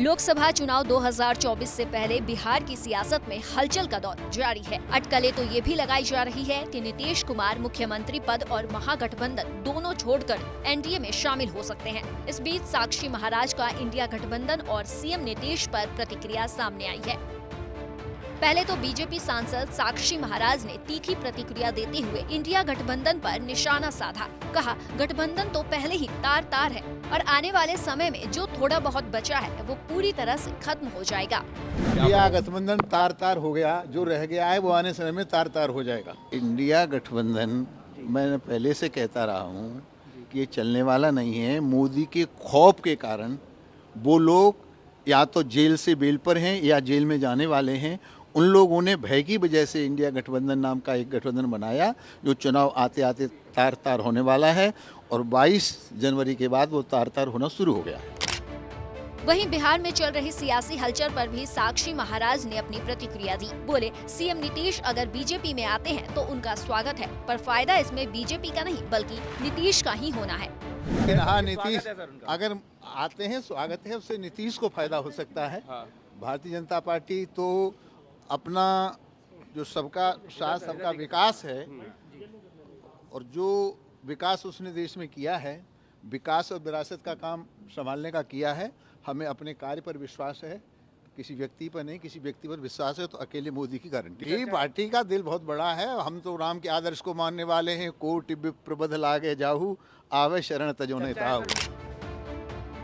लोकसभा चुनाव 2024 से पहले बिहार की सियासत में हलचल का दौर जारी है। अटकलें तो ये भी लगाई जा रही है कि नीतीश कुमार मुख्यमंत्री पद और महागठबंधन दोनों छोड़कर एनडीए में शामिल हो सकते हैं। इस बीच साक्षी महाराज का इंडिया गठबंधन और सीएम नीतीश पर प्रतिक्रिया सामने आई है। पहले तो बीजेपी सांसद साक्षी महाराज ने तीखी प्रतिक्रिया देते हुए इंडिया गठबंधन पर निशाना साधा। कहा, गठबंधन तो पहले ही तार-तार है और आने वाले समय में जो थोड़ा बहुत बचा है वो पूरी तरह से खत्म हो जाएगा। इंडिया गठबंधन तार-तार हो गया, जो रह गया है वो आने समय में तार-तार हो जाएगा। इंडिया गठबंधन मैं पहले से कहता रहा हूँ कि ये चलने वाला नहीं है। मोदी के खौफ के कारण वो लोग या तो जेल से बेल पर हैं या जेल में जाने वाले हैं। उन लोगों ने भय की वजह से इंडिया गठबंधन नाम का एक गठबंधन बनाया, जो चुनाव आते आते तार-तार होने वाला है और 22 जनवरी के बाद वो तार-तार होना शुरू हो गया। वहीं बिहार में चल रही सियासी हलचल पर भी साक्षी महाराज ने अपनी प्रतिक्रिया दी। बोले, सीएम नीतीश अगर बीजेपी में आते हैं तो उनका स्वागत है, पर फायदा इसमें बीजेपी का नहीं बल्कि नीतीश का ही होना है। लेकिन हाँ, नीतीश अगर आते हैं स्वागत है, उससे नीतीश को फायदा हो सकता है। भारतीय जनता पार्टी तो अपना जो सबका साथ सबका विकास है और जो विकास उसने देश में किया है, विकास और विरासत का काम संभालने का किया है। हमें अपने कार्य पर विश्वास है, किसी व्यक्ति पर नहीं। किसी व्यक्ति पर विश्वास है तो अकेले मोदी की गारंटी। ये पार्टी का दिल बहुत बड़ा है। हम तो राम के आदर्श को मानने वाले हैं। कोटि विप्रबध लागे जाहू, आवे शरण तजो नेताहू।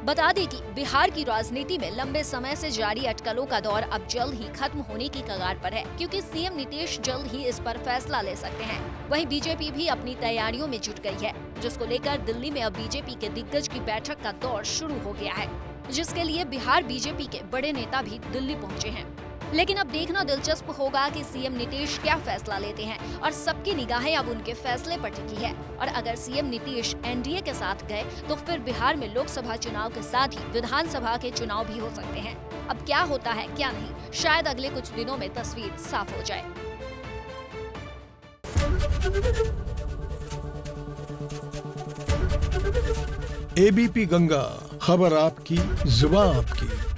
बता दें कि बिहार की राजनीति में लंबे समय से जारी अटकलों का दौर अब जल्द ही खत्म होने की कगार पर है, क्योंकि सीएम नीतीश जल्द ही इस पर फैसला ले सकते हैं। वहीं बीजेपी भी अपनी तैयारियों में जुट गई है, जिसको लेकर दिल्ली में अब बीजेपी के दिग्गज की बैठक का दौर शुरू हो गया है, जिसके लिए बिहार बीजेपी के बड़े नेता भी दिल्ली पहुँचे हैं। लेकिन अब देखना दिलचस्प होगा कि सीएम नीतीश क्या फैसला लेते हैं और सबकी निगाहें अब उनके फैसले पर टिकी है। और अगर सीएम नीतीश एनडीए के साथ गए तो फिर बिहार में लोकसभा चुनाव के साथ ही विधानसभा के चुनाव भी हो सकते हैं। अब क्या होता है क्या नहीं, शायद अगले कुछ दिनों में तस्वीर साफ हो जाए। एबीपी गंगा, खबर आपकी, जुबान आपकी।